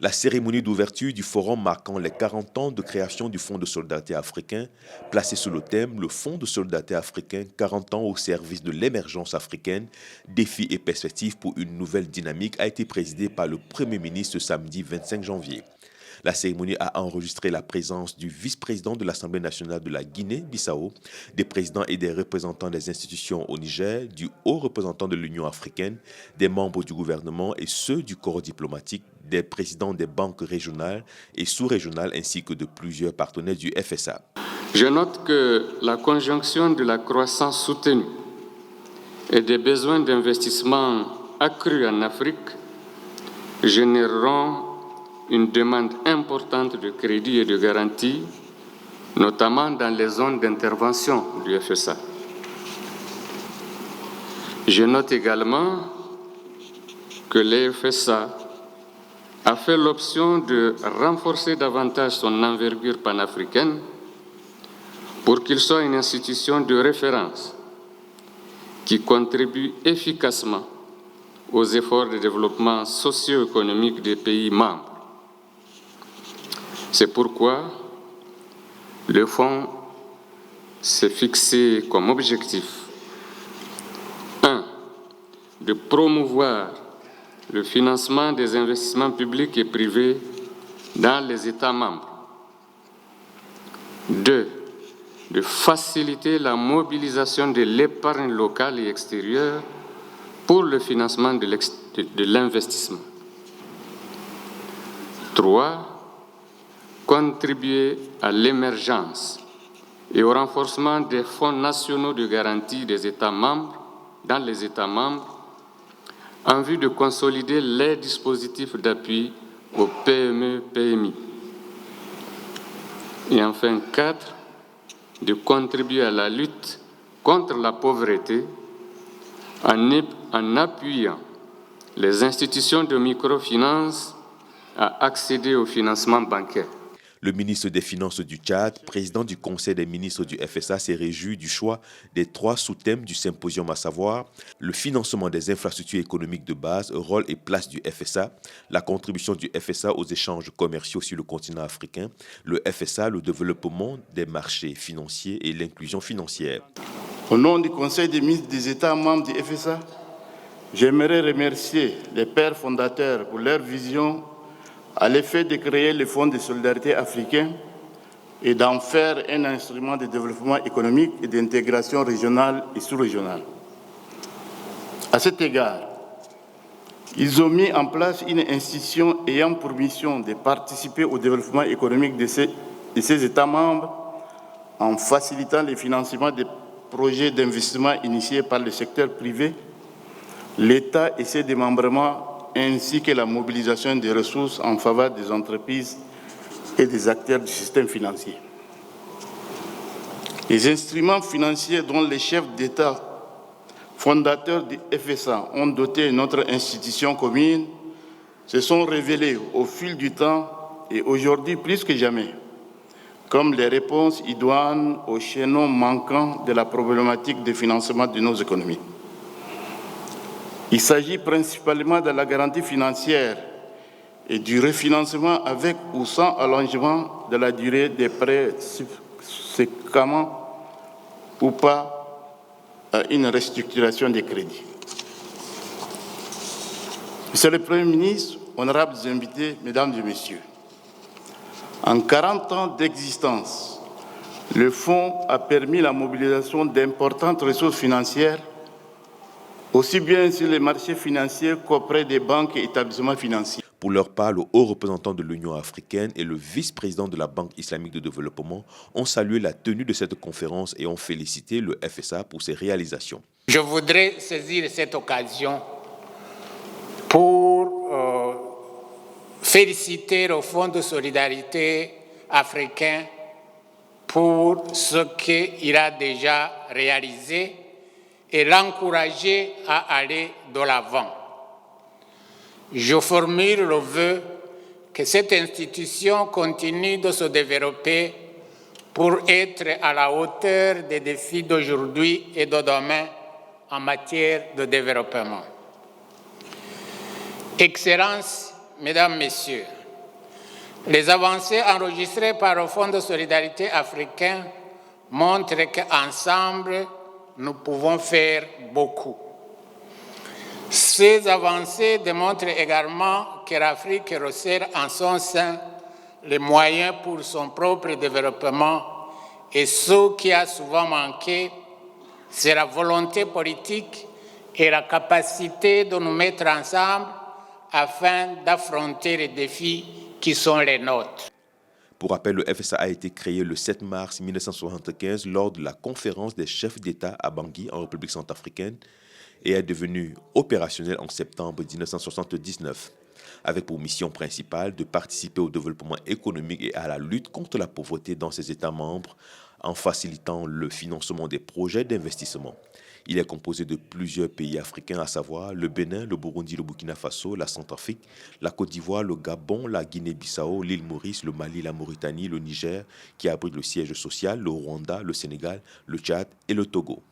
La cérémonie d'ouverture du forum marquant les 40 ans de création du Fonds de solidarité africain, placé sous le thème « Le Fonds de solidarité africain, 40 ans au service de l'émergence africaine, défis et perspectives pour une nouvelle dynamique » a été présidée par le Premier ministre ce samedi 25 janvier. La cérémonie a enregistré la présence du vice-président de l'Assemblée nationale de la Guinée-Bissau, des présidents et des représentants des institutions au Niger, du haut représentant de l'Union africaine, des membres du gouvernement et ceux du corps diplomatique, des présidents des banques régionales et sous-régionales ainsi que de plusieurs partenaires du FSA. Je note que la conjonction de la croissance soutenue et des besoins d'investissement accrus en Afrique généreront une demande importante de crédit et de garantie, notamment dans les zones d'intervention du FSA. Je note également que le FSA a fait l'option de renforcer davantage son envergure panafricaine pour qu'il soit une institution de référence qui contribue efficacement aux efforts de développement socio-économique des pays membres. C'est pourquoi le Fonds s'est fixé comme objectif 1. De promouvoir le financement des investissements publics et privés dans les États membres. 2. De faciliter la mobilisation de l'épargne locale et extérieure pour le financement de l'investissement. 3. Contribuer à l'émergence et au renforcement des fonds nationaux de garantie des États membres, dans les États membres, en vue de consolider les dispositifs d'appui aux PME-PMI. Et enfin, 4. De contribuer à la lutte contre la pauvreté en appuyant les institutions de microfinance à accéder au financement bancaire. Le ministre des Finances du Tchad, président du Conseil des ministres du FSA, s'est réjoui du choix des 3 sous-thèmes du symposium, à savoir le financement des infrastructures économiques de base, rôle et place du FSA, la contribution du FSA aux échanges commerciaux sur le continent africain, le FSA, le développement des marchés financiers et l'inclusion financière. Au nom du Conseil des ministres des États membres du FSA, j'aimerais remercier les pères fondateurs pour leur vision à l'effet de créer le Fonds de solidarité africain et d'en faire un instrument de développement économique et d'intégration régionale et sous-régionale. À cet égard, ils ont mis en place une institution ayant pour mission de participer au développement économique de ces États membres en facilitant le financement des projets d'investissement initiés par le secteur privé, l'État et ses démembrements, ainsi que la mobilisation des ressources en faveur des entreprises et des acteurs du système financier. Les instruments financiers dont les chefs d'État fondateurs du FSA ont doté notre institution commune se sont révélés au fil du temps et aujourd'hui plus que jamais comme les réponses idoines aux chaînons manquants de la problématique de financement de nos économies. Il s'agit principalement de la garantie financière et du refinancement avec ou sans allongement de la durée des prêts subséquemment ou pas à une restructuration des crédits. Monsieur le Premier ministre, honorables invités, mesdames et messieurs, en 40 ans d'existence, le Fonds a permis la mobilisation d'importantes ressources financières aussi bien sur les marchés financiers qu'auprès des banques et établissements financiers. Pour leur part, le haut représentant de l'Union africaine et le vice-président de la Banque islamique de développement ont salué la tenue de cette conférence et ont félicité le FSA pour ses réalisations. Je voudrais saisir cette occasion pour féliciter le Fonds de solidarité africain pour ce qu'il a déjà réalisé et l'encourager à aller de l'avant. Je formule le vœu que cette institution continue de se développer pour être à la hauteur des défis d'aujourd'hui et de demain en matière de développement. Excellences, Mesdames, Messieurs, Les avancées enregistrées par le Fonds de solidarité africain montrent qu'ensemble, nous pouvons faire beaucoup. Ces avancées démontrent également que l'Afrique resserre en son sein les moyens pour son propre développement et ce qui a souvent manqué, c'est la volonté politique et la capacité de nous mettre ensemble afin d'affronter les défis qui sont les nôtres. Pour rappel, le FSA a été créé le 7 mars 1975 lors de la conférence des chefs d'État à Bangui, en République centrafricaine, et est devenu opérationnel en septembre 1979, avec pour mission principale de participer au développement économique et à la lutte contre la pauvreté dans ses États membres, en facilitant le financement des projets d'investissement. Il est composé de plusieurs pays africains, à savoir le Bénin, le Burundi, le Burkina Faso, la Centrafrique, la Côte d'Ivoire, le Gabon, la Guinée-Bissau, l'île Maurice, le Mali, la Mauritanie, le Niger, qui abrite le siège social, le Rwanda, le Sénégal, le Tchad et le Togo.